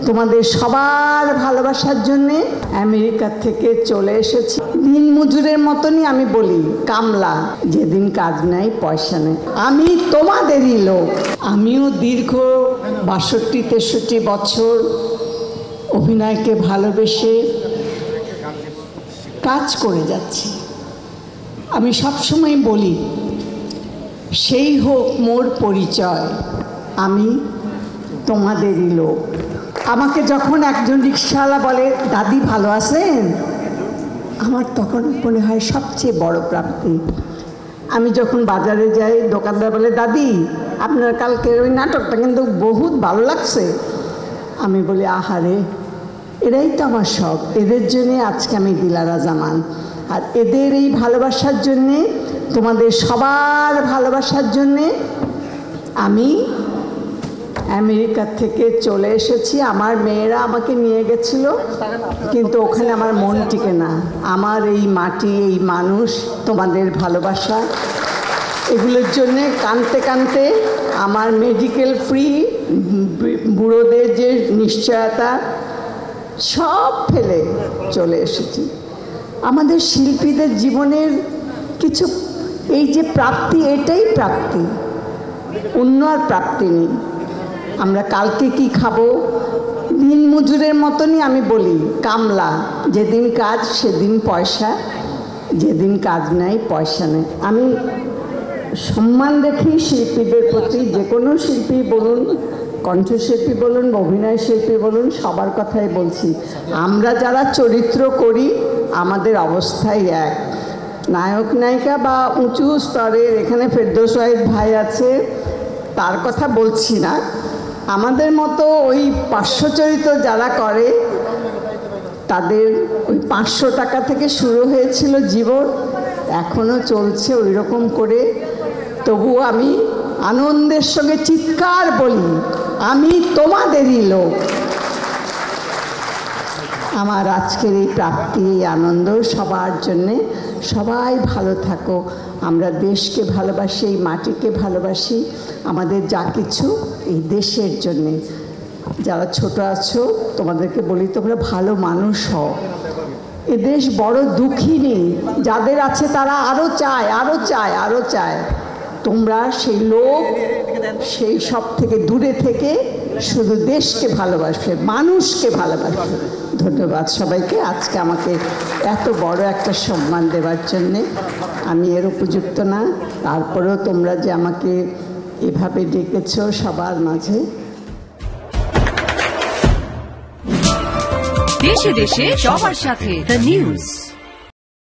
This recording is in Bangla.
তোমাদের সবার ভালোবাসার জন্যে আমেরিকা থেকে চলে এসেছি। দিন মজুরের মতনই আমি বলি, কামলা, যেদিন কাজ নাই পয়সা নেই। আমি তোমাদেরই লোক। আমিও দীর্ঘ 62-63 বছর অভিনয়কে ভালোবেসে কাজ করে যাচ্ছি। আমি সবসময় বলি, সেই হোক মোর পরিচয়, আমি তোমাদেরই লোক। আমাকে যখন একজন রিক্সাওয়ালা বলে, দাদি ভালো আছেন, আমার তখন মনে হয় সবচেয়ে বড় প্রাপ্তি। আমি যখন বাজারে যাই, দোকানদার বলে, দাদি আপনার কালকের ওই নাটকটা কিন্তু বহুত ভালো লাগছে। আমি বলি, আহারে, এরাই তো আমার সব। এদের জন্যে আজকে আমি দিলারা জামান। আর এদের এই ভালোবাসার জন্যে, তোমাদের সবার ভালোবাসার জন্যে আমি আমেরিকা থেকে চলে এসেছি। আমার মেয়েরা আমাকে নিয়ে গেছিল, কিন্তু ওখানে আমার মন টিকে না। আমার এই মাটি, এই মানুষ, তোমাদের ভালোবাসা, এগুলোর জন্যে কাঁদতে কাঁদতে আমার মেডিকেল ফ্রি, বুড়োদের যে নিশ্চয়তা, সব ফেলে চলে এসেছি। আমাদের শিল্পীদের জীবনের কিছু এই যে প্রাপ্তি, এটাই প্রাপ্তি, অন্য আর প্রাপ্তি নেই। আমরা কালকে কি খাবো, দিন মজুরের মতনই আমি বলি, কামলা, যেদিন কাজ সেদিন পয়সা, যেদিন কাজ নাই পয়সা নেই। আমি সম্মান রেখেই শিল্পীদের প্রতি, যে কোনো শিল্পী বলুন, কণ্ঠশিল্পী বলুন, অভিনয় শিল্পী বলুন, সবার কথাই বলছি। আমরা যারা চরিত্র করি আমাদের অবস্থাই এক। নায়ক নায়িকা বা উঁচু স্তরের, এখানে ফেরদৌস ওয়াহিদ ভাই আছে, তার কথা বলছি না। আমাদের মতো ওই পার্শ্বচরিত্র যারা করে, তাদের ওই 500 টাকা থেকে শুরু হয়েছিল জীবন, এখনও চলছে ওই রকম করে। তবুও আমি আনন্দের সঙ্গে চিৎকার বলি, আমি তোমাদেরই লোক। আমার আজকের এই প্রাপ্তি, এই আনন্দ সবার জন্যে। সবাই ভালো থাকো। আমরা দেশকে ভালোবাসি, এই মাটিকে ভালোবাসি, আমাদের যা কিছু এই দেশের জন্যে। যারা ছোট আছো তোমাদেরকে বলি, তোমরা ভালো মানুষ হও। এ দেশ বড় দুঃখিনী, যাদের আছে তারা আরও চায়, আরও চায়, আরও চায়। তোমরা সেই লোক, সেই সব থেকে দূরে থেকে শুধু দেশকে ভালোবাসবে, মানুষকে ভালোবাসবে। ধন্যবাদ সবাইকে আজকে আমাকে এত বড় একটা সম্মান দেওয়ার জন্যে। আমি এর উপযুক্ত না, তারপরেও তোমরা যে আমাকে এভাবে ডেকেছ সবার মাঝে। দেশে দেশে সবার সাথে, দ্য নিউজ।